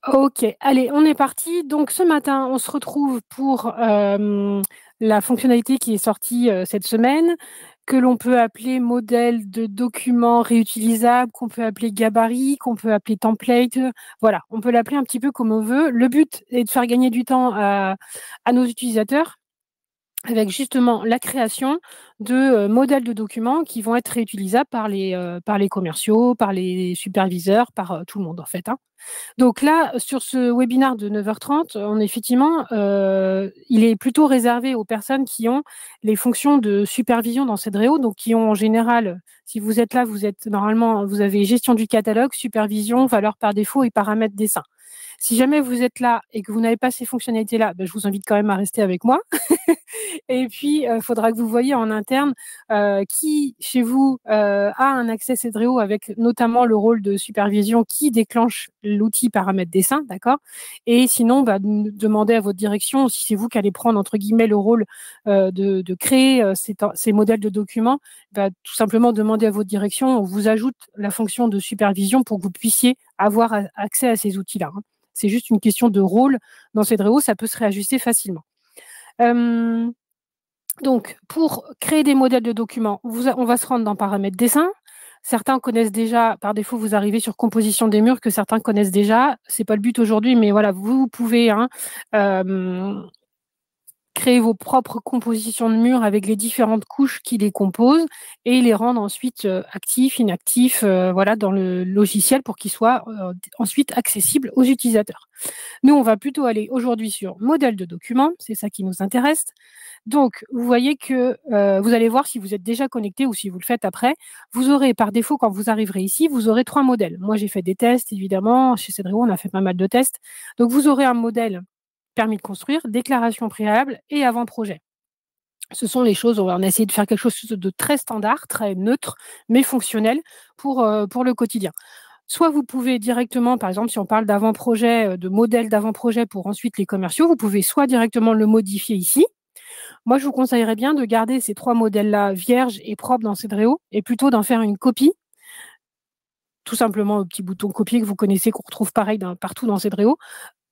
Ok, allez, on est parti. Donc ce matin, on se retrouve pour la fonctionnalité qui est sortie cette semaine, que l'on peut appeler modèle de document réutilisable, qu'on peut appeler gabarit, qu'on peut appeler template. Voilà, on peut l'appeler un petit peu comme on veut. Le but est de faire gagner du temps à nos utilisateurs avec justement la création de modèles de documents qui vont être réutilisables par les commerciaux, par les superviseurs, par tout le monde en fait, hein. Donc là, sur ce webinaire de 9h30, effectivement, il est plutôt réservé aux personnes qui ont les fonctions de supervision dans Cedréo, donc qui ont en général, si vous êtes là, vous êtes normalement, vous avez gestion du catalogue, supervision, valeur par défaut et paramètres dessin. Si jamais vous êtes là et que vous n'avez pas ces fonctionnalités-là, ben, je vous invite quand même à rester avec moi. Et puis, il faudra que vous voyez en interne qui, chez vous, a un accès Cedréo avec notamment le rôle de supervision qui déclenche l'outil paramètre dessin, d'accord. Et sinon, bah, demandez à votre direction, si c'est vous qui allez prendre, entre guillemets, le rôle de créer ces modèles de documents, bah, tout simplement demander à votre direction, on vous ajoute la fonction de supervision pour que vous puissiez avoir accès à ces outils-là, hein. C'est juste une question de rôle dans Cedréo, ça peut se réajuster facilement. Donc, pour créer des modèles de documents, on va se rendre dans paramètres dessin. Certains connaissent déjà, par défaut, vous arrivez sur composition des murs que certains connaissent déjà. C'est pas le but aujourd'hui, mais voilà, vous pouvez créer vos propres compositions de murs avec les différentes couches qui les composent et les rendre ensuite actifs, inactifs, voilà, dans le logiciel pour qu'ils soient ensuite accessibles aux utilisateurs. Nous, on va plutôt aller aujourd'hui sur modèle de document, c'est ça qui nous intéresse. Donc, vous voyez que vous allez voir si vous êtes déjà connecté ou si vous le faites après. Vous aurez, par défaut, quand vous arriverez ici, vous aurez 3 modèles. Moi, j'ai fait des tests, évidemment. Chez Cedréo, on a fait pas mal de tests. Donc, vous aurez un modèle permis de construire, déclaration préalable et avant-projet. Ce sont les choses, on a essayé de faire quelque chose de très standard, très neutre, mais fonctionnel pour le quotidien. Soit vous pouvez directement, par exemple, si on parle d'avant-projet, de modèle d'avant-projet pour ensuite les commerciaux, vous pouvez soit directement le modifier ici. Moi, je vous conseillerais bien de garder ces 3 modèles-là vierges et propres dans Cedréo et plutôt d'en faire une copie, tout simplement au petit bouton copier que vous connaissez, qu'on retrouve pareil partout dans Cedréo.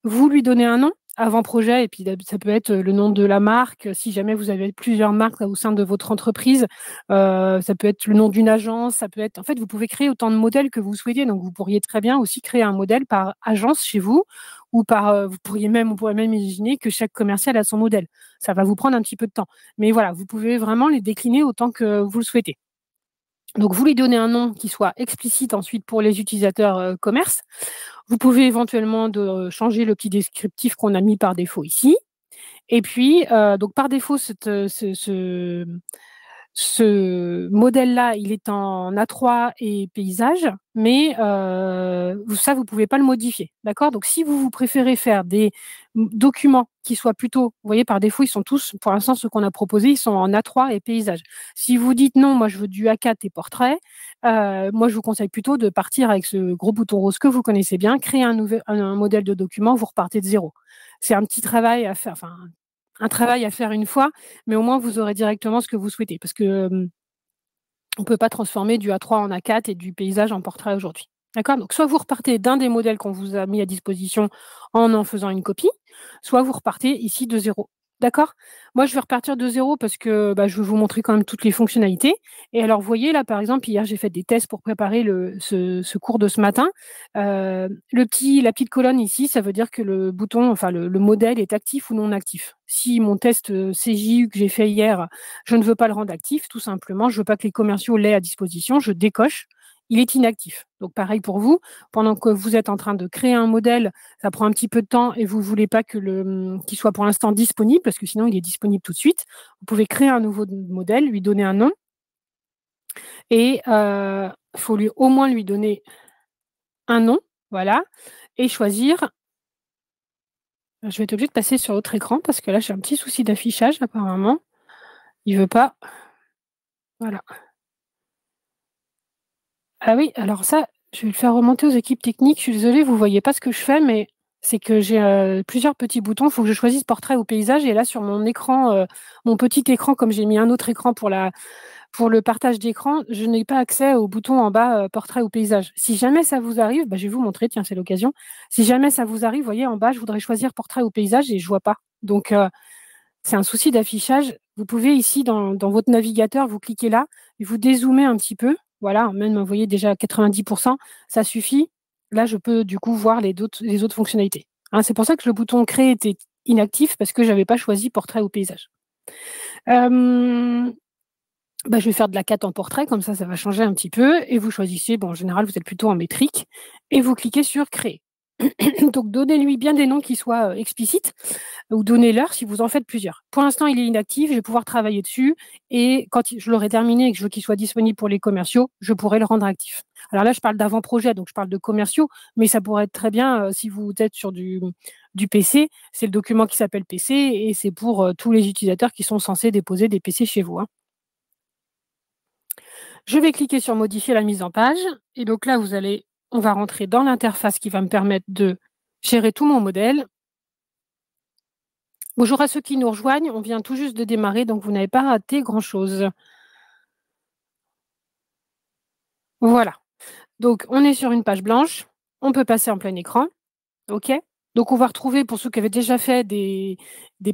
Vous lui donnez un nom, avant-projet, et puis ça peut être le nom de la marque. Si jamais vous avez plusieurs marques au sein de votre entreprise, ça peut être le nom d'une agence, ça peut être. En fait, vous pouvez créer autant de modèles que vous souhaitez. Donc, vous pourriez très bien aussi créer un modèle par agence chez vous, ou par. On pourrait même imaginer que chaque commercial a son modèle. Ça va vous prendre un petit peu de temps, mais voilà, vous pouvez vraiment les décliner autant que vous le souhaitez. Donc, vous lui donnez un nom qui soit explicite ensuite pour les utilisateurs commerce. Vous pouvez éventuellement changer le petit descriptif qu'on a mis par défaut ici. Et puis, donc par défaut, ce modèle-là, il est en A3 et paysage, mais ça, vous ne pouvez pas le modifier. D'accord. Donc, si vous préférez faire des documents qui soient plutôt, vous voyez, par défaut, ils sont tous, pour l'instant, ceux qu'on a proposés, ils sont en A3 et paysage. Si vous dites non, moi, je veux du A4 et portrait, moi, je vous conseille plutôt de partir avec ce gros bouton rose que vous connaissez bien, créer un modèle de document, vous repartez de zéro. C'est un petit travail à faire, enfin, un travail à faire une fois, mais au moins vous aurez directement ce que vous souhaitez. Parce que on ne peut pas transformer du A3 en A4 et du paysage en portrait aujourd'hui. D'accord. Donc, soit vous repartez d'un des modèles qu'on vous a mis à disposition en faisant une copie, soit vous repartez ici de zéro. D'accord. Moi, je vais repartir de zéro parce que je vais vous montrer quand même toutes les fonctionnalités. Et alors, vous voyez, là, par exemple, hier, j'ai fait des tests pour préparer ce cours de ce matin. La petite colonne ici, ça veut dire que le bouton, enfin, le modèle est actif ou non actif. Si mon test CJU que j'ai fait hier, je ne veux pas le rendre actif, tout simplement, je ne veux pas que les commerciaux l'aient à disposition, je décoche. Il est inactif. Donc, pareil pour vous, pendant que vous êtes en train de créer un modèle, ça prend un petit peu de temps et vous ne voulez pas qu'il soit pour l'instant disponible, parce que sinon, il est disponible tout de suite. Vous pouvez créer un nouveau modèle, lui donner un nom, et il faut au moins lui donner un nom, voilà, et choisir. Je vais être obligée de passer sur l'autre écran, parce que là, j'ai un petit souci d'affichage, apparemment. Il ne veut pas. Voilà. Ah oui, alors ça, je vais le faire remonter aux équipes techniques. Je suis désolée, vous ne voyez pas ce que je fais, mais c'est que j'ai plusieurs petits boutons. Il faut que je choisisse portrait ou paysage. Et là, sur mon écran, mon petit écran, comme j'ai mis un autre écran Pour le partage d'écran, je n'ai pas accès au bouton en bas portrait ou paysage. Si jamais ça vous arrive, je vais vous montrer, tiens, c'est l'occasion. Si jamais ça vous arrive, vous voyez, en bas, je voudrais choisir portrait ou paysage et je ne vois pas. Donc, c'est un souci d'affichage. Vous pouvez ici, dans votre navigateur, vous cliquez là et vous dézoomez un petit peu. Voilà, même, vous voyez déjà 90%, ça suffit. Là, je peux du coup voir les autres fonctionnalités. Hein, c'est pour ça que le bouton créer était inactif parce que je n'avais pas choisi portrait ou paysage. Je vais faire de la 4 en portrait, comme ça va changer un petit peu. Et vous choisissez, en général, vous êtes plutôt en métrique, et vous cliquez sur créer. Donc, donnez-lui bien des noms qui soient explicites, ou donnez-leur si vous en faites plusieurs. Pour l'instant, il est inactif, je vais pouvoir travailler dessus, et quand je l'aurai terminé et que je veux qu'il soit disponible pour les commerciaux, je pourrai le rendre actif. Alors là, je parle d'avant-projet, donc je parle de commerciaux, mais ça pourrait être très bien, si vous êtes sur du PC, c'est le document qui s'appelle PC, et c'est pour tous les utilisateurs qui sont censés déposer des PC chez vous. Hein. Je vais cliquer sur modifier la mise en page. Et donc là, on va rentrer dans l'interface qui va me permettre de gérer tout mon modèle. Bonjour à ceux qui nous rejoignent. On vient tout juste de démarrer, donc vous n'avez pas raté grand-chose. Voilà. Donc, on est sur une page blanche. On peut passer en plein écran. OK. Donc, on va retrouver, pour ceux qui avaient déjà fait des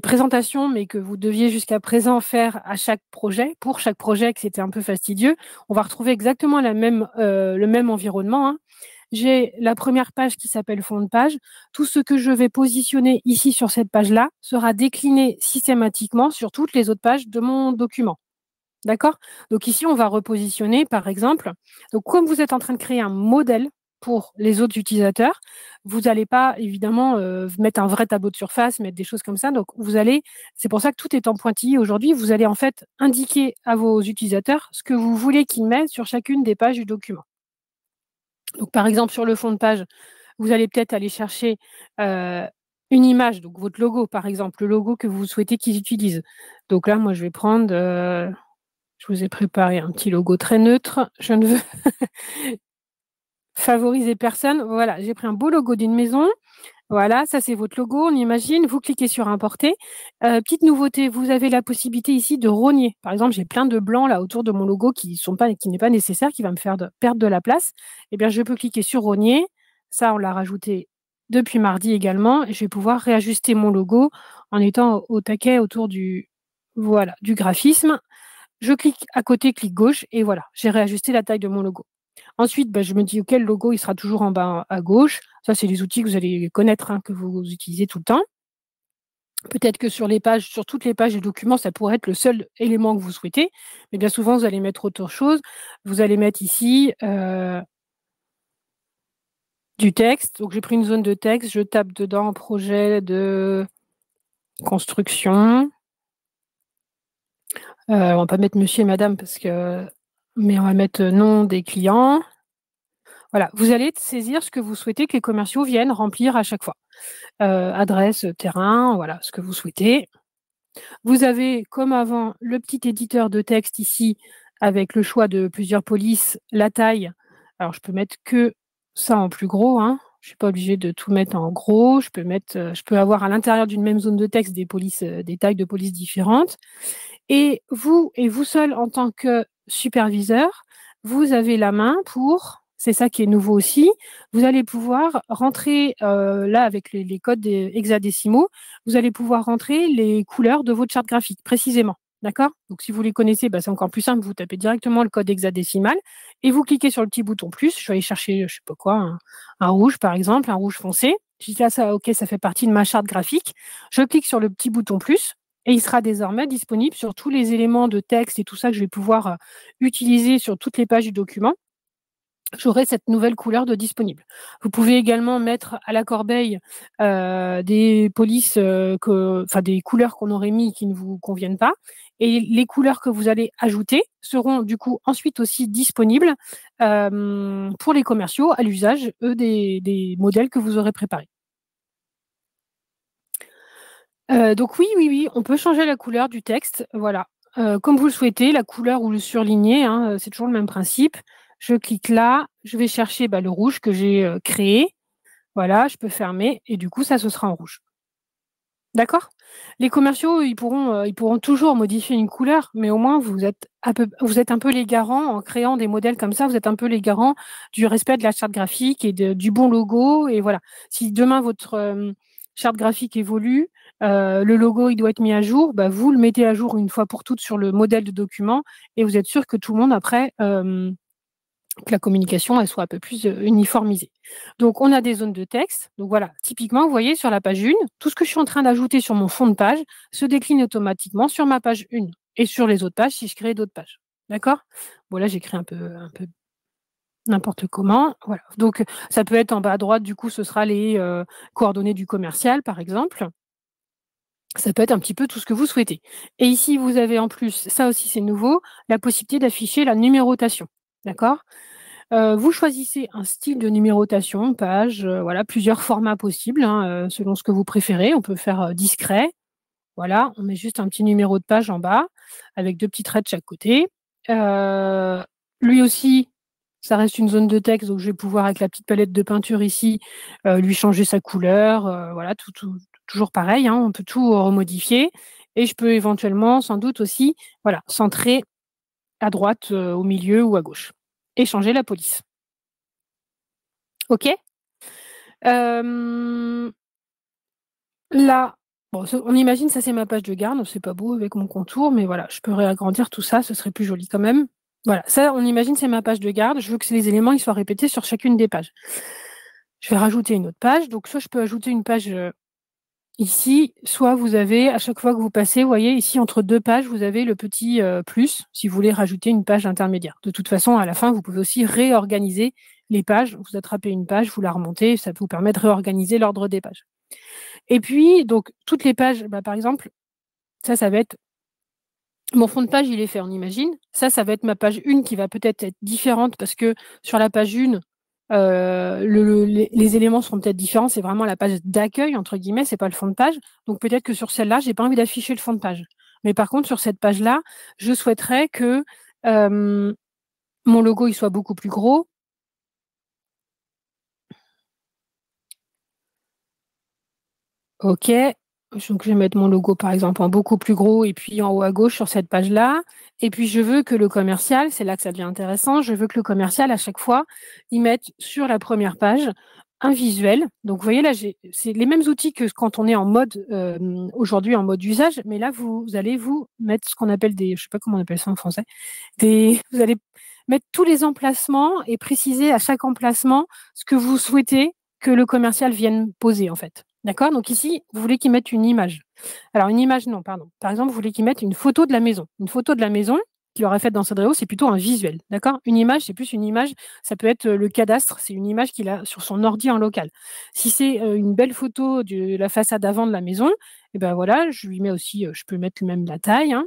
présentations, mais que vous deviez jusqu'à présent faire à chaque projet, pour chaque projet, que c'était un peu fastidieux, on va retrouver exactement le même environnement. Hein. J'ai la première page qui s'appelle fond de page. Tout ce que je vais positionner ici sur cette page-là sera décliné systématiquement sur toutes les autres pages de mon document. D'accord? Donc ici, on va repositionner, par exemple. Donc, comme vous êtes en train de créer un modèle pour les autres utilisateurs, vous n'allez pas, évidemment, mettre un vrai tableau de surface, mettre des choses comme ça. Donc, c'est pour ça que tout est en pointillé aujourd'hui. Vous allez en fait indiquer à vos utilisateurs ce que vous voulez qu'ils mettent sur chacune des pages du document. Donc, par exemple, sur le fond de page, vous allez peut-être aller chercher une image, donc votre logo, par exemple, le logo que vous souhaitez qu'ils utilisent. Donc là, moi, je vais prendre, je vous ai préparé un petit logo très neutre. Je ne veux favoriser personne. Voilà, j'ai pris un beau logo d'une maison. Voilà, ça c'est votre logo, on imagine. Vous cliquez sur importer. Petite nouveauté, vous avez la possibilité ici de rogner. Par exemple, j'ai plein de blancs là autour de mon logo qui n'est pas nécessaire, qui va me faire perdre de la place. Eh bien, je peux cliquer sur rogner. Ça, on l'a rajouté depuis mardi également. Je vais pouvoir réajuster mon logo en étant au taquet autour du graphisme. Je clique à côté, clic gauche, et voilà, j'ai réajusté la taille de mon logo. Ensuite, je me dis, OK, le logo, il sera toujours en bas à gauche. Ça, c'est les outils que vous allez connaître, hein, que vous utilisez tout le temps. Peut-être que sur toutes les pages du document, ça pourrait être le seul élément que vous souhaitez. Mais bien souvent, vous allez mettre autre chose. Vous allez mettre ici du texte. Donc, j'ai pris une zone de texte. Je tape dedans projet de construction. On ne va pas mettre monsieur et madame mais on va mettre nom des clients. Voilà, vous allez saisir ce que vous souhaitez que les commerciaux viennent remplir à chaque fois. Adresse, terrain, voilà, ce que vous souhaitez. Vous avez, comme avant, le petit éditeur de texte ici, avec le choix de plusieurs polices, la taille. Alors, je peux mettre que ça en plus gros. Hein. Je ne suis pas obligée de tout mettre en gros. Je peux avoir à l'intérieur d'une même zone de texte des tailles de police différentes. Et vous seul, en tant que superviseur, vous avez la main c'est ça qui est nouveau aussi, vous allez pouvoir rentrer, là avec les codes hexadécimaux, vous allez pouvoir rentrer les couleurs de votre charte graphique, précisément. D'accord? Donc si vous les connaissez, c'est encore plus simple, vous tapez directement le code hexadécimal et vous cliquez sur le petit bouton plus. Je vais aller chercher, je ne sais pas quoi, un rouge par exemple, un rouge foncé. Je dis là, OK, ça fait partie de ma charte graphique. Je clique sur le petit bouton plus. Et il sera désormais disponible sur tous les éléments de texte et tout ça que je vais pouvoir utiliser sur toutes les pages du document. J'aurai cette nouvelle couleur de disponible. Vous pouvez également mettre à la corbeille des polices, des couleurs qu'on aurait mis qui ne vous conviennent pas. Et les couleurs que vous allez ajouter seront du coup ensuite aussi disponibles pour les commerciaux à l'usage, eux, des modèles que vous aurez préparés. Donc oui, on peut changer la couleur du texte, voilà. Comme vous le souhaitez, la couleur ou le surligné, hein, c'est toujours le même principe. Je clique là, je vais chercher le rouge que j'ai créé. Voilà, je peux fermer et du coup, ça, ce sera en rouge. D'accord? Les commerciaux, ils pourront toujours modifier une couleur, mais au moins, vous êtes vous êtes un peu les garants, en créant des modèles comme ça, vous êtes un peu les garants du respect de la charte graphique et du bon logo. Et voilà, si demain votre charte graphique évolue, le logo il doit être mis à jour, bah, vous le mettez à jour une fois pour toutes sur le modèle de document et vous êtes sûr que tout le monde après, que la communication elle soit un peu plus uniformisée. Donc on a des zones de texte. Donc voilà, typiquement, vous voyez sur la page 1, tout ce que je suis en train d'ajouter sur mon fond de page se décline automatiquement sur ma page 1 et sur les autres pages si je crée d'autres pages. D'accord? Bon là j'écris un peu n'importe comment. Voilà. Donc ça peut être en bas à droite, du coup ce sera les coordonnées du commercial par exemple. Ça peut être un petit peu tout ce que vous souhaitez. Et ici vous avez en plus, ça aussi c'est nouveau, la possibilité d'afficher la numérotation. D'accord? Vous choisissez un style de numérotation, page, voilà, plusieurs formats possibles, hein, selon ce que vous préférez. On peut faire, discret, voilà, on met juste un petit numéro de page en bas, avec 2 petits traits de chaque côté. Heu, Lui aussi, ça reste une zone de texte, donc je vais pouvoir avec la petite palette de peinture ici, lui changer sa couleur, voilà, toujours pareil, hein, on peut tout remodifier et je peux éventuellement, sans doute aussi, voilà, centrer à droite, au milieu ou à gauche et changer la police. OK? Hem, Là, bon, on imagine ça c'est ma page de garde, c'est pas beau avec mon contour, mais voilà, je peux réagrandir tout ça, ce serait plus joli quand même. Voilà, ça on imagine c'est ma page de garde, je veux que les éléments ils soient répétés sur chacune des pages. Je vais rajouter une autre page, donc soit je peux ajouter une page, ici, soit vous avez à chaque fois que vous passez, vous voyez ici entre 2 pages, vous avez le petit, plus, si vous voulez rajouter une page intermédiaire. De toute façon, à la fin, vous pouvez aussi réorganiser les pages. Vous attrapez une page, vous la remontez, ça vous permet de réorganiser l'ordre des pages. Et puis, donc, toutes les pages, bah, par exemple, ça va être mon fond de page, il est fait, on imagine. Ça va être ma page 1 qui va peut-être être différente parce que sur la page 1, les éléments seront peut-être différents. C'est vraiment la page d'accueil, entre guillemets, c'est pas le fond de page. Donc peut-être que sur celle-là, j'ai pas envie d'afficher le fond de page. Mais par contre, sur cette page-là, je souhaiterais que mon logo il soit beaucoup plus gros. OK. Donc je vais mettre mon logo par exemple en beaucoup plus gros et puis en haut à gauche sur cette page-là. Et puis je veux que le commercial, c'est là que ça devient intéressant, je veux que le commercial à chaque fois, il mette sur la première page un visuel. Donc vous voyez là, c'est les mêmes outils que quand on est en mode aujourd'hui en mode usage, mais là vous allez vous mettre ce qu'on appelle des, je sais pas comment on appelle ça en français, vous allez mettre tous les emplacements et préciser à chaque emplacement ce que vous souhaitez que le commercial vienne poser en fait. D'accord? Donc ici, vous voulez qu'il mette une image. Alors une image, non, pardon. Par exemple, vous voulez qu'il mette une photo de la maison. Une photo de la maison qu'il aurait faite dans Cédréo, c'est plutôt un visuel. D'accord? Une image, c'est plus une image, ça peut être le cadastre, c'est une image qu'il a sur son ordi en local. Si c'est une belle photo de la façade avant de la maison, et ben voilà, je lui mets aussi, je peux mettre même la taille, hein.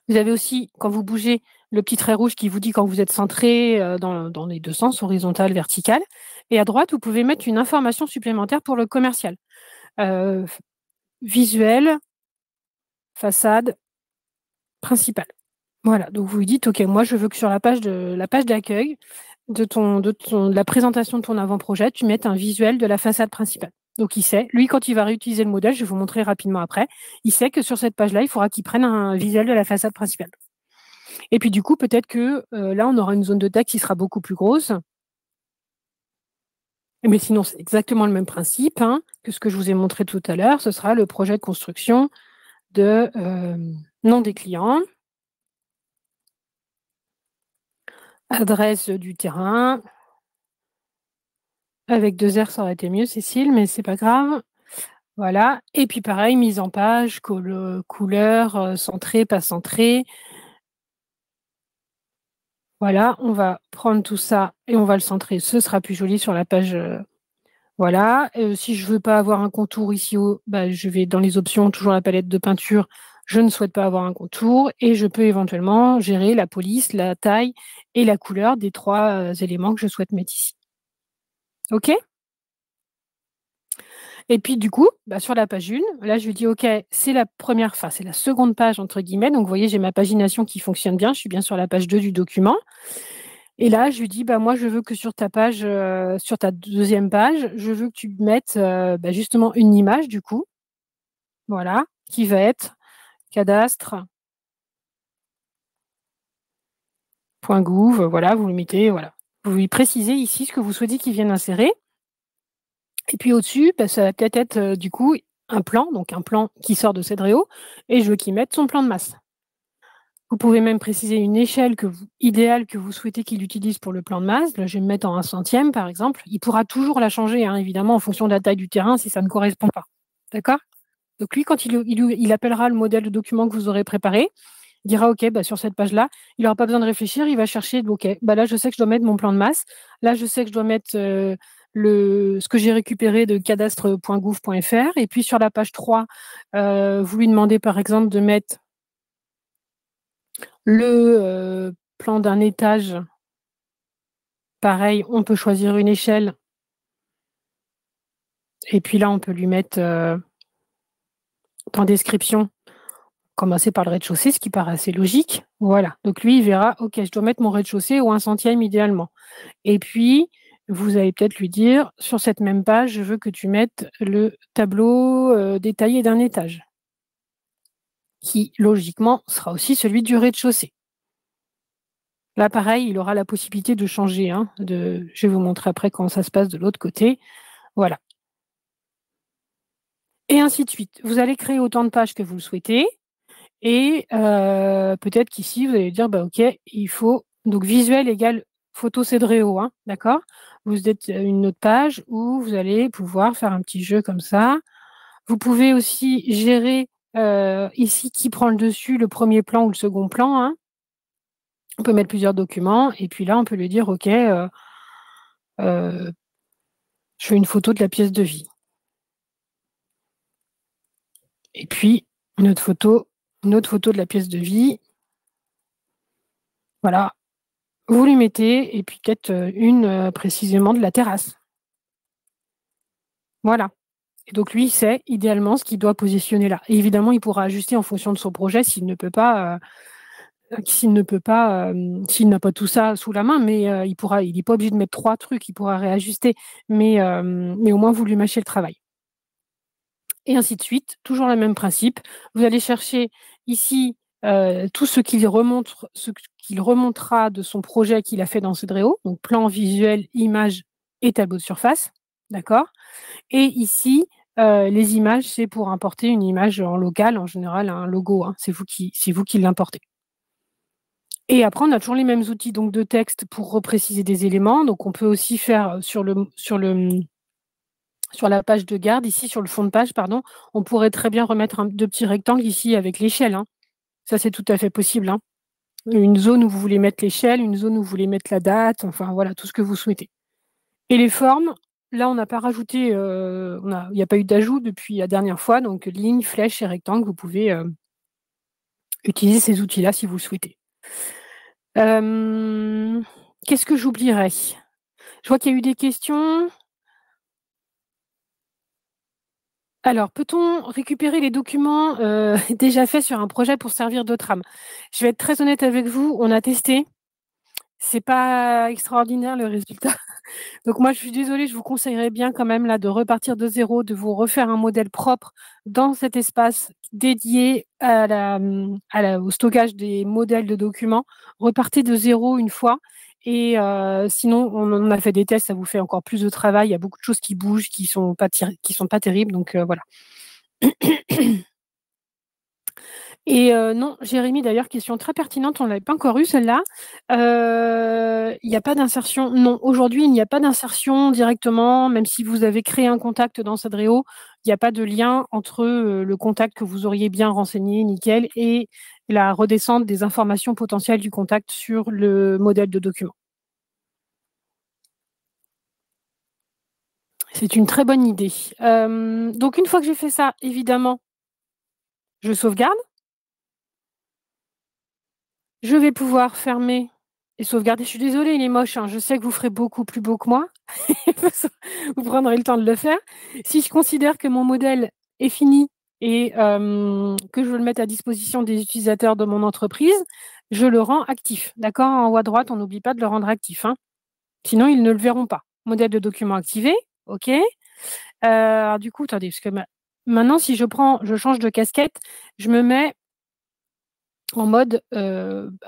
Vous avez aussi, quand vous bougez, le petit trait rouge qui vous dit quand vous êtes centré dans les deux sens, horizontal, vertical. Et à droite, vous pouvez mettre une information supplémentaire pour le commercial. Euh, Visuel, façade, principale. Voilà, donc vous lui dites, OK, moi je veux que sur la page d'accueil de la présentation de ton avant-projet, tu mettes un visuel de la façade principale. Donc il sait, lui quand il va réutiliser le modèle, je vais vous montrer rapidement après, il sait que sur cette page-là, il faudra qu'il prenne un visuel de la façade principale. Et puis du coup, peut-être que là, on aura une zone de texte qui sera beaucoup plus grosse. Mais sinon, c'est exactement le même principe hein, que ce que je vous ai montré tout à l'heure. Ce sera le projet de construction de nom des clients, adresse du terrain. Avec 2 R, ça aurait été mieux, Cécile, mais c'est pas grave. Voilà. Et puis pareil, mise en page, couleur, centré, pas centré. Voilà, on va prendre tout ça et on va le centrer. Ce sera plus joli sur la page. Voilà. Si je veux pas avoir un contour ici haut, bah, je vais dans les options, toujours la palette de peinture. Je ne souhaite pas avoir un contour et je peux éventuellement gérer la police, la taille et la couleur des 3 éléments que je souhaite mettre ici. OK? Et puis du coup, bah, sur la page 1, là je lui dis OK, c'est la première, enfin c'est la seconde page entre guillemets. Donc vous voyez, j'ai ma pagination qui fonctionne bien. Je suis bien sur la page 2 du document. Et là, je lui dis, bah, moi, je veux que sur ta page, sur ta deuxième page, je veux que tu mettes bah, justement une image du coup, voilà, qui va être cadastre .gouv, voilà, vous le mettez, voilà. Vous lui précisez ici ce que vous souhaitez qu'il vienne insérer. Et puis au-dessus, bah, ça va peut-être être, du coup, un plan, donc un plan qui sort de Cedréo, et je veux qu'il mette son plan de masse. Vous pouvez même préciser une échelle idéale que vous souhaitez qu'il utilise pour le plan de masse. Là, je vais me mettre en 1/100e, par exemple. Il pourra toujours la changer, hein, évidemment, en fonction de la taille du terrain, si ça ne correspond pas. D'accord? Donc lui, quand il appellera le modèle de document que vous aurez préparé, il dira OK, bah, sur cette page-là, il n'aura pas besoin de réfléchir, il va chercher, OK, bah, là, je sais que je dois mettre mon plan de masse. Là, je sais que je dois mettre ce que j'ai récupéré de cadastre.gouv.fr. Et puis sur la page 3, vous lui demandez par exemple de mettre le plan d'un étage. Pareil, on peut choisir une échelle. Et puis là, on peut lui mettre en description, commencer par le rez-de-chaussée, ce qui paraît assez logique. Voilà. Donc lui, il verra, OK, je dois mettre mon rez-de-chaussée au 1/100e idéalement. Et puis, vous allez peut-être lui dire, sur cette même page, je veux que tu mettes le tableau détaillé d'un étage, qui, logiquement, sera aussi celui du rez-de-chaussée. Là, pareil, il aura la possibilité de changer. Hein, je vais vous montrer après comment ça se passe de l'autre côté. Voilà. Et ainsi de suite. Vous allez créer autant de pages que vous le souhaitez. Et peut-être qu'ici, vous allez dire, bah, OK, il faut donc visuel égale photo Cedréo, hein, d'accord? Vous êtes une autre page où vous allez pouvoir faire un petit jeu comme ça. Vous pouvez aussi gérer ici qui prend le dessus, le premier plan ou le second plan, hein. On peut mettre plusieurs documents et puis là, on peut lui dire, OK, je fais une photo de la pièce de vie. Et puis, une autre photo de la pièce de vie. Voilà. Vous lui mettez, et puis peut-être une précisément de la terrasse. Voilà. Et donc lui, il sait idéalement ce qu'il doit positionner là. Et évidemment, il pourra ajuster en fonction de son projet s'il ne peut pas, s'il n'a pas tout ça sous la main, mais il n'est pas obligé de mettre 3 trucs, il pourra réajuster. Mais au moins, vous lui mâchez le travail. Et ainsi de suite, toujours le même principe. Vous allez chercher ici tout ce qu'il remontera de son projet qu'il a fait dans Cedréo, donc plan visuel, image et tableau de surface. D'accord? Et ici, les images, c'est pour importer une image en local, en général un logo, hein, c'est vous qui l'importez. Et après, on a toujours les mêmes outils donc de texte pour repréciser des éléments. Donc on peut aussi faire sur la page de garde, ici sur le fond de page, pardon, on pourrait très bien remettre 2 petits rectangles ici avec l'échelle, hein. Ça, c'est tout à fait possible, hein. Une zone où vous voulez mettre l'échelle, une zone où vous voulez mettre la date, enfin voilà, tout ce que vous souhaitez. Et les formes, là, on n'a pas rajouté, il n'y a pas eu d'ajout depuis la dernière fois, donc ligne, flèche et rectangle, vous pouvez utiliser ces outils-là si vous le souhaitez. Qu'est-ce que j'oublierais? Je vois qu'il y a eu des questions. Alors, peut-on récupérer les documents déjà faits sur un projet pour servir de trame? Je vais être très honnête avec vous, on a testé. C'est pas extraordinaire le résultat. Donc moi, je suis désolée, je vous conseillerais bien quand même là de repartir de zéro, de vous refaire un modèle propre dans cet espace dédié au stockage des modèles de documents. Repartez de zéro une fois. Et sinon, on en a fait des tests, ça vous fait encore plus de travail. Il y a beaucoup de choses qui bougent, qui sont pas terribles. Donc voilà. Et non, Jérémy, d'ailleurs, question très pertinente, on ne l'avait pas encore eue celle-là. Il n'y a pas d'insertion. Non, aujourd'hui, il n'y a pas d'insertion directement, même si vous avez créé un contact dans Cedréo, il n'y a pas de lien entre le contact que vous auriez bien renseigné, nickel, et la redescente des informations potentielles du contact sur le modèle de document. C'est une très bonne idée. Donc, une fois que j'ai fait ça, évidemment, je sauvegarde. Je vais pouvoir fermer et sauvegarder. Je suis désolée, il est moche, hein. Je sais que vous ferez beaucoup plus beau que moi. Vous prendrez le temps de le faire. Si je considère que mon modèle est fini et que je veux le mettre à disposition des utilisateurs de mon entreprise, je le rends actif. D'accord? En haut à droite, on n'oublie pas de le rendre actif, hein. Sinon, ils ne le verront pas. Modèle de document activé. OK. Alors, du coup, attendez, parce que maintenant, si je change de casquette, je me mets en mode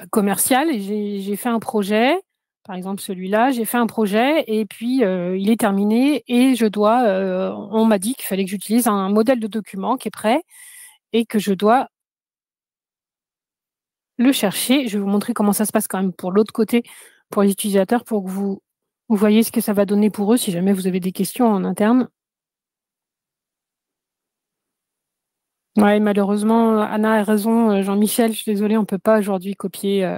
commercial et j'ai fait un projet, par exemple celui-là, j'ai fait un projet et puis il est terminé et on m'a dit qu'il fallait que j'utilise un modèle de document qui est prêt et que je dois le chercher. Je vais vous montrer comment ça se passe quand même pour l'autre côté, pour les utilisateurs, pour que vous voyez ce que ça va donner pour eux si jamais vous avez des questions en interne. Ouais, malheureusement, Anna a raison, Jean-Michel, je suis désolée, on ne peut pas aujourd'hui copier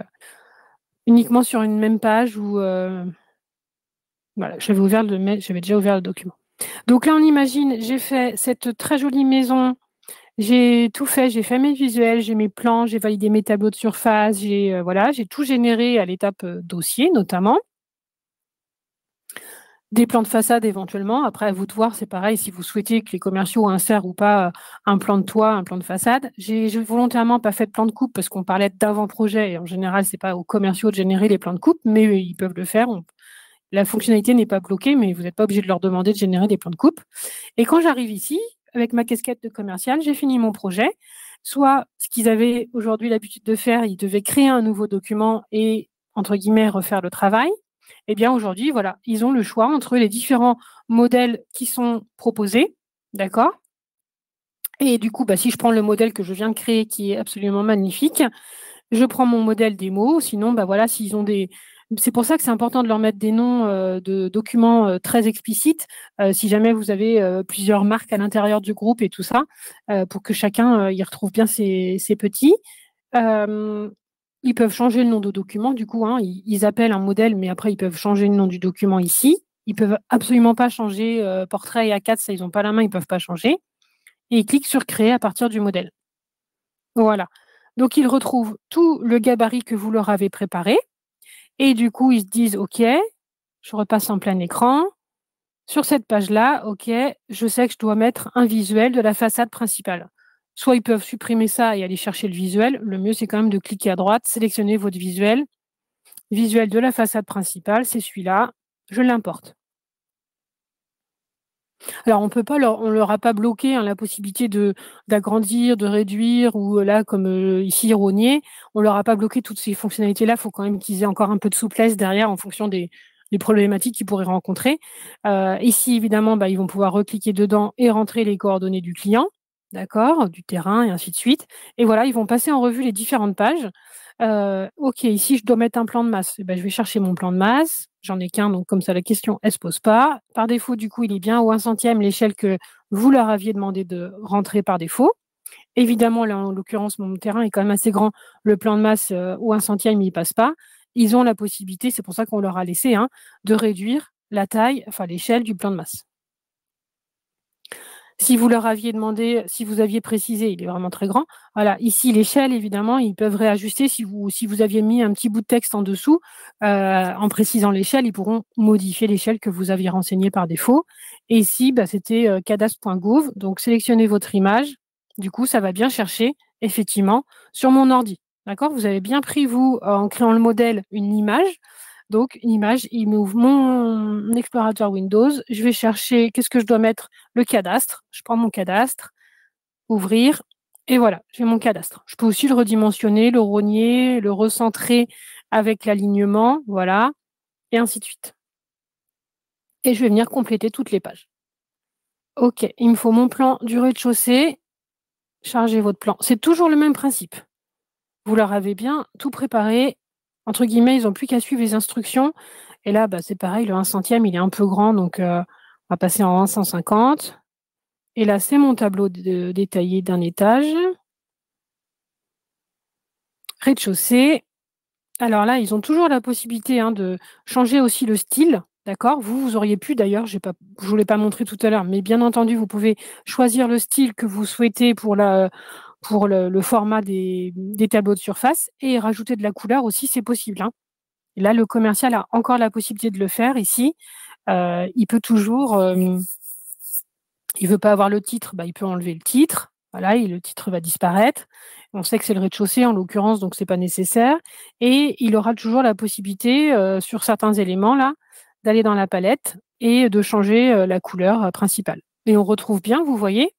uniquement sur une même page ou voilà, j'avais déjà ouvert le document. Donc là, on imagine, j'ai fait cette très jolie maison, j'ai tout fait, j'ai fait mes visuels, j'ai mes plans, j'ai validé mes tableaux de surface, j'ai tout généré à l'étape dossier notamment. Des plans de façade éventuellement. Après, à vous de voir, c'est pareil, si vous souhaitez que les commerciaux insèrent ou pas un plan de toit, un plan de façade. J'ai volontairement pas fait de plan de coupe parce qu'on parlait d'avant-projet et en général, c'est pas aux commerciaux de générer les plans de coupe, mais ils peuvent le faire. La fonctionnalité n'est pas bloquée, mais vous n'êtes pas obligé de leur demander de générer des plans de coupe. Et quand j'arrive ici, avec ma casquette de commercial, j'ai fini mon projet. Soit ce qu'ils avaient aujourd'hui l'habitude de faire, ils devaient créer un nouveau document et, entre guillemets, refaire le travail. Eh bien, aujourd'hui, voilà, ils ont le choix entre les différents modèles qui sont proposés, d'accord? Et du coup, si je prends le modèle que je viens de créer, qui est absolument magnifique, je prends mon modèle démo. Sinon, voilà, s'ils ont des... C'est pour ça que c'est important de leur mettre des noms de documents très explicites, si jamais vous avez plusieurs marques à l'intérieur du groupe et tout ça, pour que chacun y retrouve bien ses petits. Euh, Ils peuvent changer le nom de document, du coup, hein, ils appellent un modèle, mais après, ils peuvent changer le nom du document ici. Ils peuvent absolument pas changer portrait et A4, ça, ils n'ont pas la main, ils peuvent pas changer. Et ils cliquent sur créer à partir du modèle. Voilà. Donc, ils retrouvent tout le gabarit que vous leur avez préparé. Et du coup, ils se disent, OK, je repasse en plein écran. Sur cette page-là, OK, je sais que je dois mettre un visuel de la façade principale. Soit ils peuvent supprimer ça et aller chercher le visuel. Le mieux, c'est quand même de cliquer à droite, sélectionner votre visuel. Visuel de la façade principale, c'est celui-là. Je l'importe. Alors, on leur a pas bloqué la possibilité d'agrandir, de réduire, ou là, comme ici, rogner. On leur a pas bloqué toutes ces fonctionnalités-là. Il faut quand même qu'ils aient encore un peu de souplesse derrière en fonction des problématiques qu'ils pourraient rencontrer. Ici, évidemment, ils vont pouvoir recliquer dedans et rentrer les coordonnées du client, d'accord, du terrain et ainsi de suite. Et voilà, ils vont passer en revue les différentes pages. OK, ici, je dois mettre un plan de masse. Je vais chercher mon plan de masse. J'en ai qu'un, donc comme ça, la question, elle ne se pose pas. Par défaut, du coup, il est bien au 1/100e, l'échelle que vous leur aviez demandé de rentrer par défaut. Évidemment, là, en l'occurrence, mon terrain est quand même assez grand. Le plan de masse au 1/100e, il ne passe pas. Ils ont la possibilité, c'est pour ça qu'on leur a laissé, de réduire la taille, enfin l'échelle du plan de masse. Si vous leur aviez demandé, si vous aviez précisé, il est vraiment très grand. Voilà, ici, l'échelle, évidemment, ils peuvent réajuster. Si vous aviez mis un petit bout de texte en dessous, en précisant l'échelle, ils pourront modifier l'échelle que vous aviez renseignée par défaut. Et ici, c'était cadastre.gouv. Donc, sélectionnez votre image. Du coup, ça va bien chercher, effectivement, sur mon ordi. D'accord? Vous avez bien pris, vous, en créant le modèle, une image. Donc, une image, il m'ouvre mon explorateur Windows. Je vais chercher, qu'est-ce que je dois mettre? Le cadastre. Je prends mon cadastre, ouvrir, et voilà, j'ai mon cadastre. Je peux aussi le redimensionner, le rogner, le recentrer avec l'alignement, voilà, et ainsi de suite. Et je vais venir compléter toutes les pages. OK, il me faut mon plan du rez-de-chaussée. Chargez votre plan. C'est toujours le même principe. Vous leur avez bien tout préparé. Entre guillemets, ils n'ont plus qu'à suivre les instructions. Et là, c'est pareil, le 1/100e, il est un peu grand, donc on va passer en 1/150. Et là, c'est mon tableau détaillé d'un étage. Rez-de-chaussée. Alors là, ils ont toujours la possibilité de changer aussi le style. D'accord? Vous auriez pu d'ailleurs, je ne vous l'ai pas montré tout à l'heure, mais bien entendu, vous pouvez choisir le style que vous souhaitez pour le format des tableaux de surface et rajouter de la couleur aussi, c'est possible. Et là, le commercial a encore la possibilité de le faire ici. Il peut toujours, il veut pas avoir le titre, il peut enlever le titre. Voilà, et le titre va disparaître. On sait que c'est le rez-de-chaussée en l'occurrence, donc c'est pas nécessaire. Et il aura toujours la possibilité, sur certains éléments là, d'aller dans la palette et de changer la couleur principale. Et on retrouve bien, vous voyez,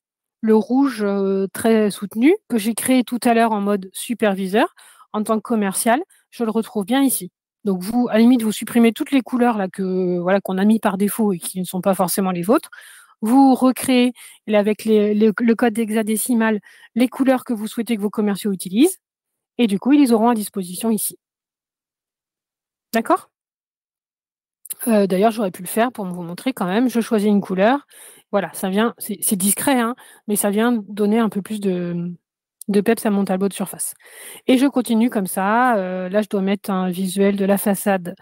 le rouge très soutenu que j'ai créé tout à l'heure en mode superviseur. En tant que commercial, je le retrouve bien ici. Donc vous, à la limite, vous supprimez toutes les couleurs là qu'on a mis par défaut et qui ne sont pas forcément les vôtres. Vous recréez avec le code hexadécimal les couleurs que vous souhaitez que vos commerciaux utilisent. Et du coup, ils les auront à disposition ici. D'accord? D'ailleurs, j'aurais pu le faire pour vous montrer quand même. Je choisis une couleur. Voilà, ça vient, c'est discret, hein, mais ça vient donner un peu plus de peps à mon tableau de surface. Et je continue comme ça. Là, je dois mettre un visuel de la façade.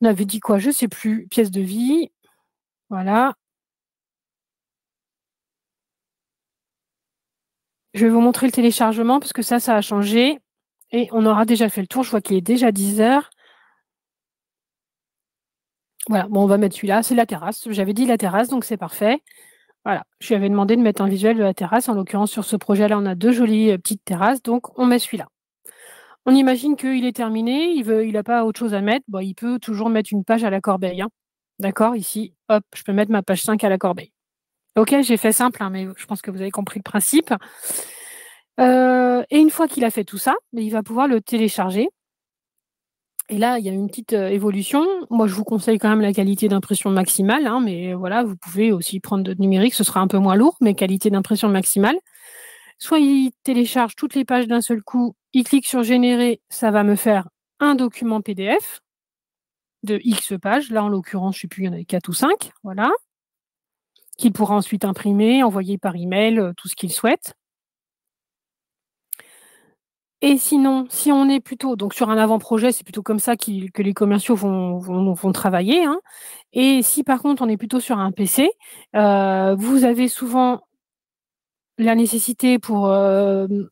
On avait dit quoi? Je ne sais plus. Pièce de vie. Voilà. Je vais vous montrer le téléchargement parce que ça a changé. Et on aura déjà fait le tour. Je vois qu'il est déjà 10 heures. Voilà, bon, on va mettre celui-là. C'est la terrasse. J'avais dit la terrasse, donc c'est parfait. Voilà, je lui avais demandé de mettre un visuel de la terrasse. En l'occurrence, sur ce projet-là, on a 2 jolies petites terrasses, donc on met celui-là. On imagine qu'il est terminé, il n'a pas autre chose à mettre. Bon, il peut toujours mettre une page à la corbeille, hein. D'accord, ici, hop, je peux mettre ma page 5 à la corbeille. Ok, j'ai fait simple, hein, mais je pense que vous avez compris le principe. Et une fois qu'il a fait tout ça, il va pouvoir le télécharger. Et là, il y a une petite évolution. Moi, je vous conseille quand même la qualité d'impression maximale, hein, mais voilà, vous pouvez aussi prendre de numérique, ce sera un peu moins lourd, mais qualité d'impression maximale. Soit il télécharge toutes les pages d'un seul coup, il clique sur générer, ça va me faire un document PDF de X pages. Là, en l'occurrence, je ne sais plus, il y en avait 4 ou 5, voilà, qu'il pourra ensuite imprimer, envoyer par email, tout ce qu'il souhaite. Et sinon, si on est plutôt donc sur un avant-projet, c'est plutôt comme ça que les commerciaux vont travailler, hein. Et si par contre on est plutôt sur un PC, vous avez souvent la nécessité pour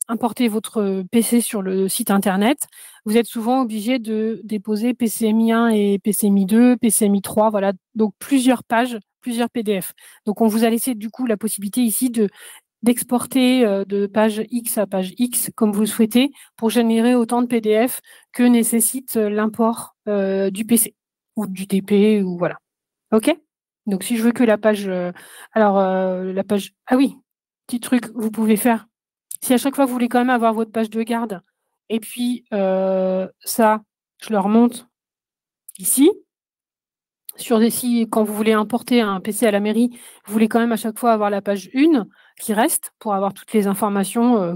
importer votre PC sur le site internet. Vous êtes souvent obligé de déposer PCMI 1 et PCMI 2, PCMI 3, voilà, donc plusieurs pages, plusieurs PDF. Donc on vous a laissé du coup la possibilité ici d'exporter de page X à page X comme vous le souhaitez pour générer autant de PDF que nécessite l'import du PC ou du DP ou voilà. OK? Donc si je veux que la page la page ah oui, petit truc vous pouvez faire. Si à chaque fois vous voulez quand même avoir votre page de garde et puis ça, je le remonte ici. Si quand vous voulez importer un PC à la mairie, vous voulez quand même à chaque fois avoir la page 1 qui reste pour avoir toutes les informations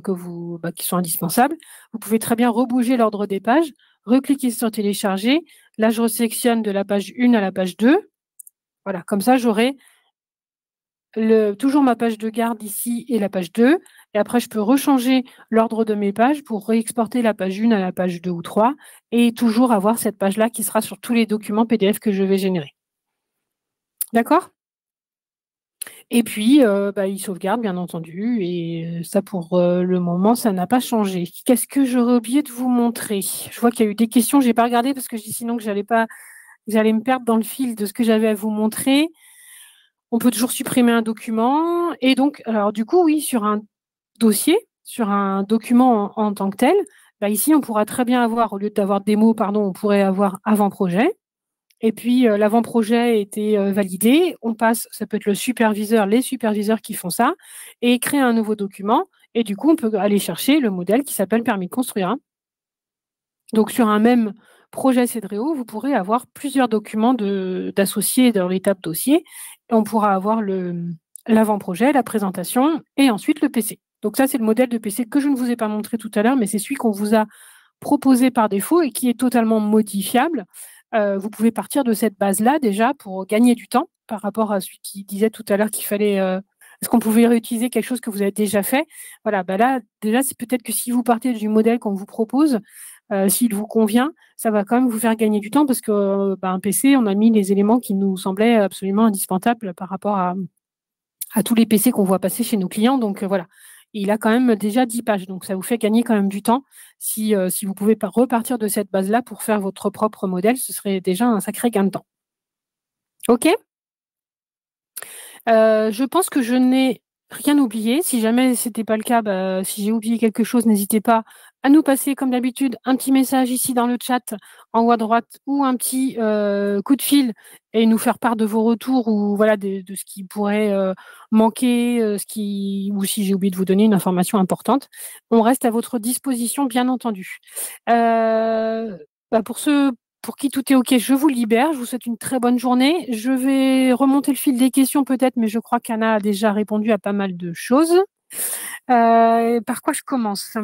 qui sont indispensables. Vous pouvez très bien rebouger l'ordre des pages, recliquer sur télécharger. Là, je resélectionne de la page 1 à la page 2. Voilà, comme ça, j'aurai toujours ma page de garde ici et la page 2. Et après, je peux rechanger l'ordre de mes pages pour réexporter la page 1 à la page 2 ou 3 et toujours avoir cette page-là qui sera sur tous les documents PDF que je vais générer. D'accord? Et puis, il sauvegarde, bien entendu. Et ça, pour le moment, ça n'a pas changé. Qu'est-ce que j'aurais oublié de vous montrer? Je vois qu'il y a eu des questions. Je n'ai pas regardé parce que je dis sinon que j'allais me perdre dans le fil de ce que j'avais à vous montrer. On peut toujours supprimer un document. Et donc, alors du coup, oui, sur un dossier, sur un document en tant que tel, ici, on pourra très bien avoir, au lieu d'avoir démo, pardon, on pourrait avoir avant-projet. Et puis, l'avant-projet a été validé. On passe, ça peut être le superviseur, les superviseurs qui font ça, et créer un nouveau document. Et du coup, on peut aller chercher le modèle qui s'appelle permis de construire, hein. Donc, sur un même projet Cedréo, vous pourrez avoir plusieurs documents d'associés dans l'étape dossier. Et on pourra avoir l'avant-projet, la présentation et ensuite le PC. Donc ça, c'est le modèle de PC que je ne vous ai pas montré tout à l'heure, mais c'est celui qu'on vous a proposé par défaut et qui est totalement modifiable. Vous pouvez partir de cette base-là déjà pour gagner du temps par rapport à celui qui disait tout à l'heure qu'il fallait est-ce qu'on pouvait réutiliser quelque chose que vous avez déjà fait? Voilà, là, déjà, c'est peut-être que si vous partez du modèle qu'on vous propose, s'il vous convient, ça va quand même vous faire gagner du temps parce que un PC, on a mis les éléments qui nous semblaient absolument indispensables par rapport à tous les PC qu'on voit passer chez nos clients. Donc voilà, il a quand même déjà 10 pages. Donc ça vous fait gagner quand même du temps. Si vous pouvez repartir de cette base-là pour faire votre propre modèle, ce serait déjà un sacré gain de temps. OK? Je pense que je n'ai rien oublié. Si jamais ce n'était pas le cas, si j'ai oublié quelque chose, n'hésitez pas à nous passer, comme d'habitude, un petit message ici dans le chat, en haut à droite, ou un petit coup de fil et nous faire part de vos retours ou voilà de ce qui pourrait manquer, ou si j'ai oublié de vous donner une information importante. On reste à votre disposition, bien entendu. Pour ceux pour qui tout est OK, je vous libère. Je vous souhaite une très bonne journée. Je vais remonter le fil des questions peut-être, mais je crois qu'Anna a déjà répondu à pas mal de choses. Par quoi je commence?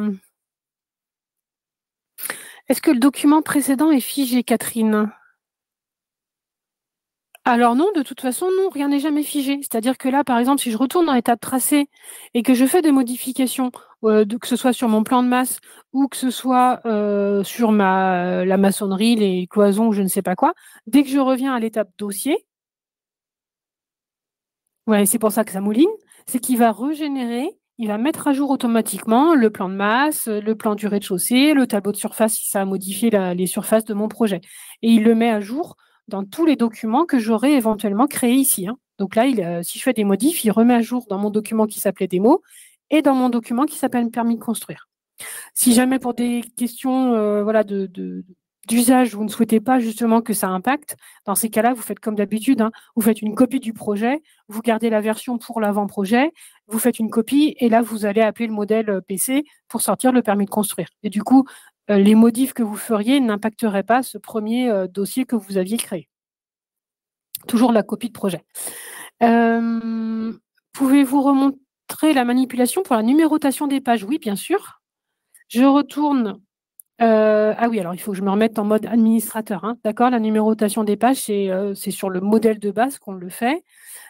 Est-ce que le document précédent est figé, Catherine? Alors non, de toute façon, non, rien n'est jamais figé. C'est-à-dire que là, par exemple, si je retourne dans l'étape tracée et que je fais des modifications, que ce soit sur mon plan de masse ou que ce soit sur la maçonnerie, les cloisons, je ne sais pas quoi, dès que je reviens à l'étape dossier, ouais, c'est pour ça que ça mouline, c'est qu'il va régénérer, il va mettre à jour automatiquement le plan de masse, le plan du rez-de-chaussée, le tableau de surface si ça a modifié les surfaces de mon projet. Et il le met à jour dans tous les documents que j'aurais éventuellement créés ici, hein. Donc là, si je fais des modifs, il remet à jour dans mon document qui s'appelait démo et dans mon document qui s'appelle permis de construire. Si jamais pour des questions voilà, d'usage, vous ne souhaitez pas justement que ça impacte, dans ces cas-là, vous faites comme d'habitude, hein, vous faites une copie du projet, vous gardez la version pour l'avant-projet, vous faites une copie et là, vous allez appeler le modèle PC pour sortir le permis de construire. Et du coup, les modifs que vous feriez n'impacteraient pas ce premier dossier que vous aviez créé. Toujours la copie de projet. Pouvez-vous remontrer la manipulation pour la numérotation des pages? Oui, bien sûr. Je retourne. Ah oui, alors il faut que je me remette en mode administrateur, hein. D'accord, la numérotation des pages, c'est sur le modèle de base qu'on le fait.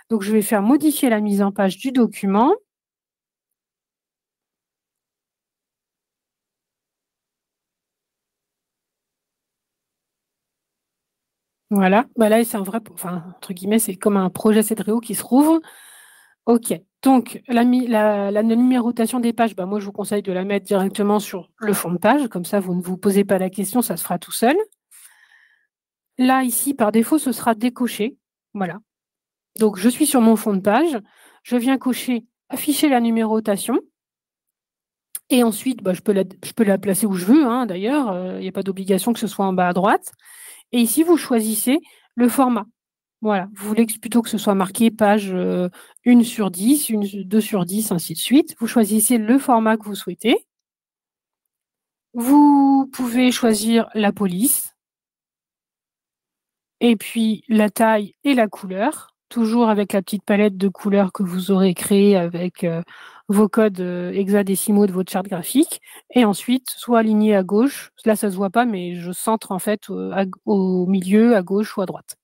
Donc, je vais faire modifier la mise en page du document. Voilà, là, c'est un vrai, enfin, entre guillemets, c'est comme un projet Cedréo qui se rouvre. OK. Donc, la numérotation des pages, moi, je vous conseille de la mettre directement sur le fond de page. Comme ça, vous ne vous posez pas la question, ça se fera tout seul. Là, ici, par défaut, ce sera décoché. Voilà. Donc, je suis sur mon fond de page. Je viens cocher afficher la numérotation. Et ensuite, je peux la placer où je veux, hein, d'ailleurs. Il n'y a pas d'obligation que ce soit en bas à droite. Et ici, vous choisissez le format. Voilà. Vous voulez plutôt que ce soit marqué page 1 sur 10, 2 sur 10, ainsi de suite. Vous choisissez le format que vous souhaitez. Vous pouvez choisir la police. Et puis la taille et la couleur, toujours avec la petite palette de couleurs que vous aurez créée avec vos codes hexadécimaux de votre charte graphique. Et ensuite, soit aligné à gauche, là ça ne se voit pas, mais je centre en fait au milieu, à gauche ou à droite.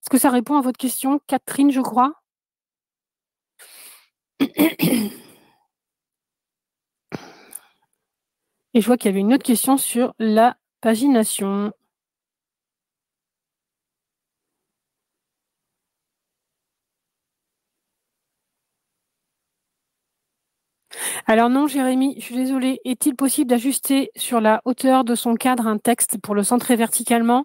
Est-ce que ça répond à votre question, Catherine, je crois? Et je vois qu'il y avait une autre question sur la pagination. Alors non, Jérémy, je suis désolée. Est-il possible d'ajuster sur la hauteur de son cadre un texte pour le centrer verticalement?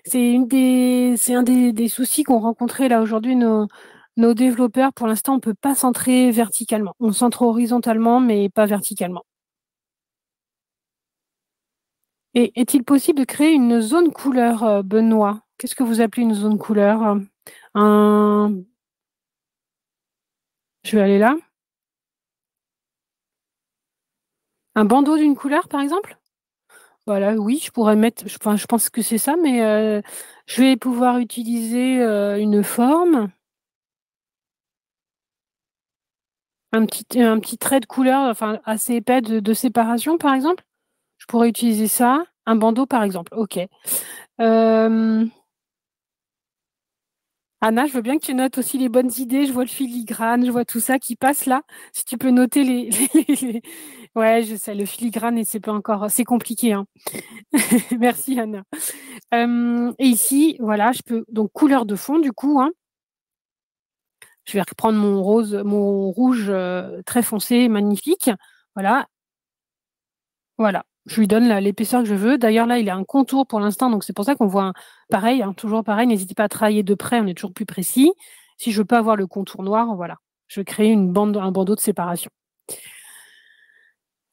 C'est un des soucis qu'ont rencontré là aujourd'hui nos développeurs. Pour l'instant, on ne peut pas centrer verticalement. On centre horizontalement, mais pas verticalement. Et est-il possible de créer une zone couleur, Benoît? Qu'est-ce que vous appelez une zone couleur? Un... Je vais aller là. Un bandeau d'une couleur, par exemple? Voilà, oui, je pourrais mettre, je pense que c'est ça, mais je vais pouvoir utiliser une forme, un petit trait de couleur, enfin assez épais de séparation, par exemple. Je pourrais utiliser ça, un bandeau, par exemple. OK. Anna, je veux bien que tu notes aussi les bonnes idées. Je vois le filigrane, je vois tout ça qui passe là. Si tu peux noter Ouais, je sais, le filigrane, et c'est pas encore, c'est compliqué, hein. Merci, Anna. Et ici, voilà, je peux, donc couleur de fond, du coup, hein. Je vais reprendre mon rouge très foncé, magnifique. Voilà, voilà. Je lui donne l'épaisseur que je veux. D'ailleurs, là, il a un contour pour l'instant, donc c'est pour ça qu'on voit pareil, hein, toujours pareil. N'hésitez pas à travailler de près, on est toujours plus précis. Si je veux pas avoir le contour noir, voilà. Je crée un bandeau de séparation.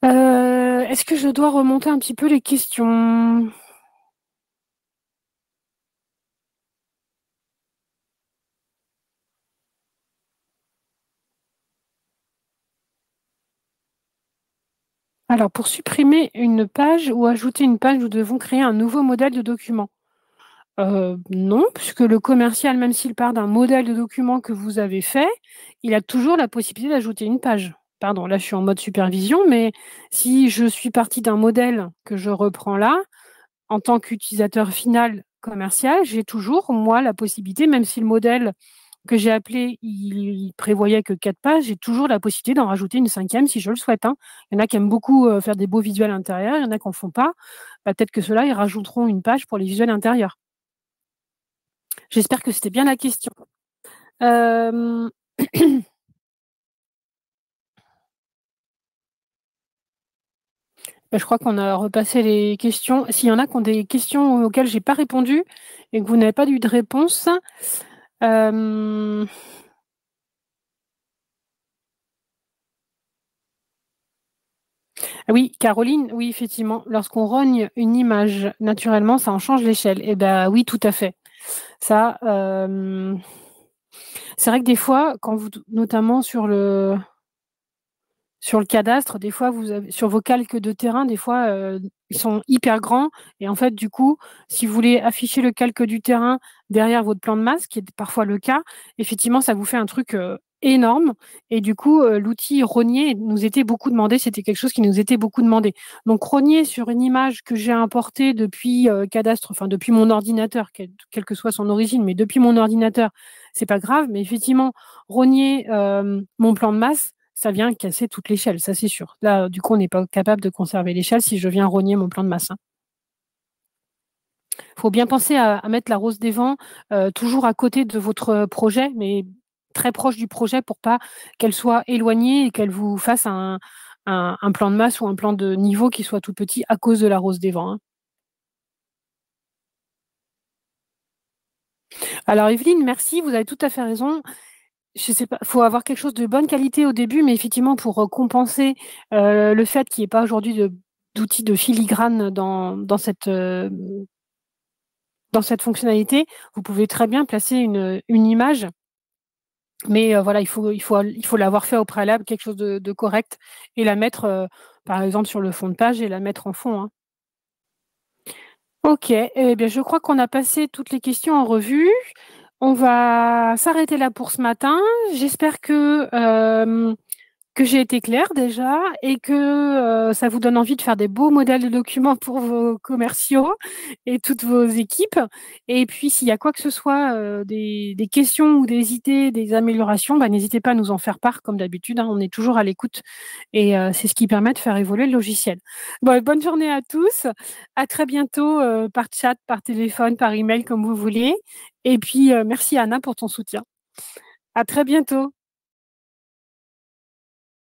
Est-ce que je dois remonter un petit peu les questions? Alors, pour supprimer une page ou ajouter une page, nous devons créer un nouveau modèle de document. Non, puisque le commercial, même s'il part d'un modèle de document que vous avez fait, il a toujours la possibilité d'ajouter une page. Pardon, là, je suis en mode supervision, mais si je suis partie d'un modèle que je reprends là, en tant qu'utilisateur final commercial, j'ai toujours, moi, la possibilité, même si le modèle que j'ai appelé, il prévoyait que 4 pages, j'ai toujours la possibilité d'en rajouter une 5e si je le souhaite, hein. Il y en a qui aiment beaucoup faire des beaux visuels intérieurs, il y en a qui n'en font pas. Bah, peut-être que ceux-là, ils rajouteront une page pour les visuels intérieurs. J'espère que c'était bien la question. Euh, Je crois qu'on a repassé les questions. S'il y en a qui ont des questions auxquelles je n'ai pas répondu et que vous n'avez pas eu de réponse, euh, oui, Caroline, oui, effectivement, lorsqu'on rogne une image, naturellement, ça en change l'échelle. Eh bien, oui, tout à fait. Ça, c'est vrai que des fois, quand vous, notamment sur le cadastre, des fois, vous avez, sur vos calques de terrain, des fois, ils sont hyper grands. Et en fait, du coup, si vous voulez afficher le calque du terrain derrière votre plan de masse, qui est parfois le cas, effectivement, ça vous fait un truc énorme. Et du coup, l'outil rogner nous était beaucoup demandé. C'était quelque chose qui nous était beaucoup demandé. Donc, rogner sur une image que j'ai importée depuis cadastre, enfin, depuis mon ordinateur, quelle que soit son origine, mais depuis mon ordinateur, c'est pas grave. Mais effectivement, rogner mon plan de masse, ça vient casser toute l'échelle, ça c'est sûr. Là, du coup, on n'est pas capable de conserver l'échelle si je viens rogner mon plan de masse. Il faut bien penser à mettre la rose des vents toujours à côté de votre projet, mais très proche du projet pour pas qu'elle soit éloignée et qu'elle vous fasse un plan de masse ou un plan de niveau qui soit tout petit à cause de la rose des vents, hein. Alors Evelyne, merci, vous avez tout à fait raison. Je sais pas, faut avoir quelque chose de bonne qualité au début, mais effectivement, pour compenser le fait qu'il n'y ait pas aujourd'hui d'outils de filigrane dans cette fonctionnalité, vous pouvez très bien placer une image, mais voilà, il faut l'avoir fait au préalable, quelque chose de correct, et la mettre, par exemple, sur le fond de page et la mettre en fond, hein. Ok, eh bien, je crois qu'on a passé toutes les questions en revue. On va s'arrêter là pour ce matin. J'espère que j'ai été claire déjà et que ça vous donne envie de faire des beaux modèles de documents pour vos commerciaux et toutes vos équipes. Et puis, s'il y a quoi que ce soit, des questions ou des idées, des améliorations, bah, n'hésitez pas à nous en faire part comme d'habitude, hein. On est toujours à l'écoute et c'est ce qui permet de faire évoluer le logiciel. Bon, bonne journée à tous. À très bientôt par chat, par téléphone, par email, comme vous voulez. Et puis, merci Anna pour ton soutien. À très bientôt.